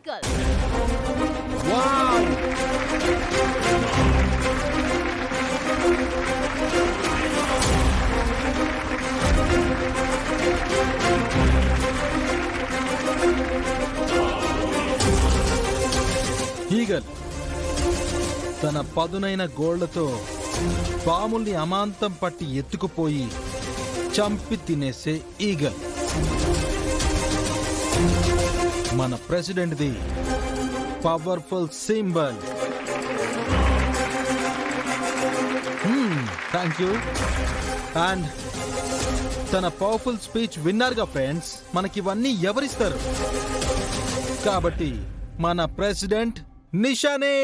Eagle. Eagle తన పదునైన గోళ్లతో పాముల్ని అమాంతం పట్టి ఎత్తుకుపోయి చంపి తినేసే ఈగల్. మన ప్రెసిడెంట్ది powerful symbol. Thank you. And తన పవర్ఫుల్ స్పీచ్ విన్నారుగా ఫ్రెండ్స్, మనకివన్నీ ఎవరిస్తారు? కాబట్టి మన ప్రెసిడెంట్ నిషానే.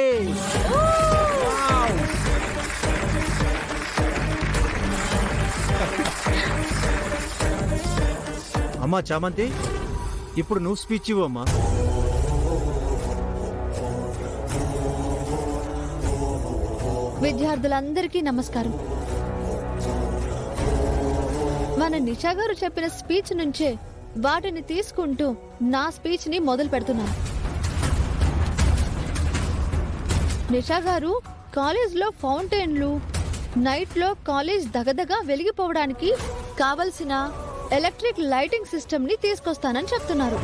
అమ్మా చామంతి, ఇప్పుడు నువ్వు స్పీచ్ ఇవ్వమ్మా. విద్యార్థులందరికీ నమస్కారం. మన నిషా గారు చెప్పిన స్పీచ్ నుంచే వాటిని తీసుకుంటూ నా స్పీచ్ ని మొదలు పెడుతున్నాను. నిషా గారు కాలేజ్లో ఫౌంటైన్లు, నైట్ లో కాలేజ్ దగదగా వెలిగిపోవడానికి కావలసిన ఎలక్ట్రిక్ లైటింగ్ సిస్టమ్ ని తీసుకొస్తానని చెప్తున్నారు.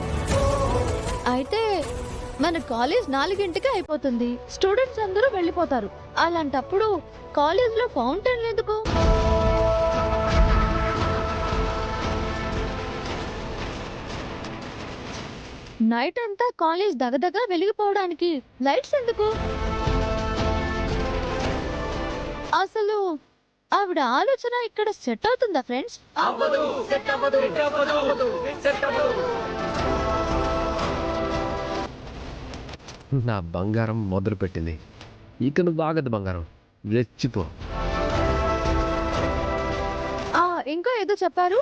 అయితే మన కాలేజ్ 4 అయిపోతుంది, స్టూడెంట్స్ అందరూ వెళ్ళిపోతారు. అలాంటప్పుడు కాలేజ్ లో ఫౌంటైన్లు ఎందుకు? నైట్ అంతా కాలేజ్ దగదగా వెలిగిపోవడానికి లైట్స్ ఎందుకు? అసలు ఆవిడ ఆలోచన ఇక్కడ సెట్ అవుతుందా ఫ్రెండ్స్? నా బంగారం మొదలు పెట్టింది. ఇక నువ్వు ఆగదు బంగారం, రెచ్చిపో. ఇంకా ఏదో చెప్పారు.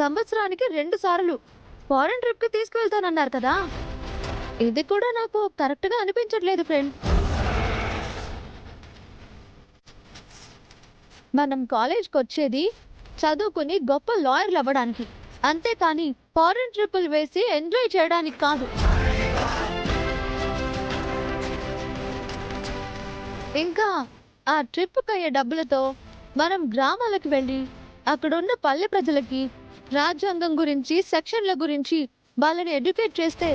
సంవత్సరానికి 2 సార్లు ఫారెన్ ట్రిప్ కి తీసుకువెళ్తానన్నారు కదా, ఇది కూడా నాకు కరెక్ట్ గా అనిపించట్లేదు ఫ్రెండ్. మనం కాలేజ్కి వచ్చేది చదువుకుని గొప్ప లాయర్లు అవ్వడానికి, అంతేకాని ఫారెన్ ట్రిప్పులు వేసి ఎంజాయ్ చేయడానికి కాదు. ఇంకా ఆ ట్రిప్కి అయ్యే డబ్బులతో మనం గ్రామాలకు వెళ్ళి అక్కడున్న పల్లె ప్రజలకి రాజ్యాంగం గురించి, సెక్షన్ల గురించి వాళ్ళని ఎడ్యుకేట్ చేస్తే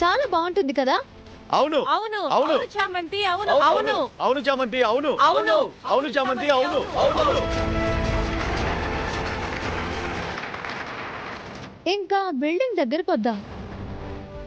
చాలా బాగుంటుంది కదా. అవును అవును అవును చామంతి, అవును అవును అవును చామంతి, అవును అవును అవును చామంతి, అవును అవును. ఇంకా బిల్డింగ్ దగ్గరకు వద్దాం.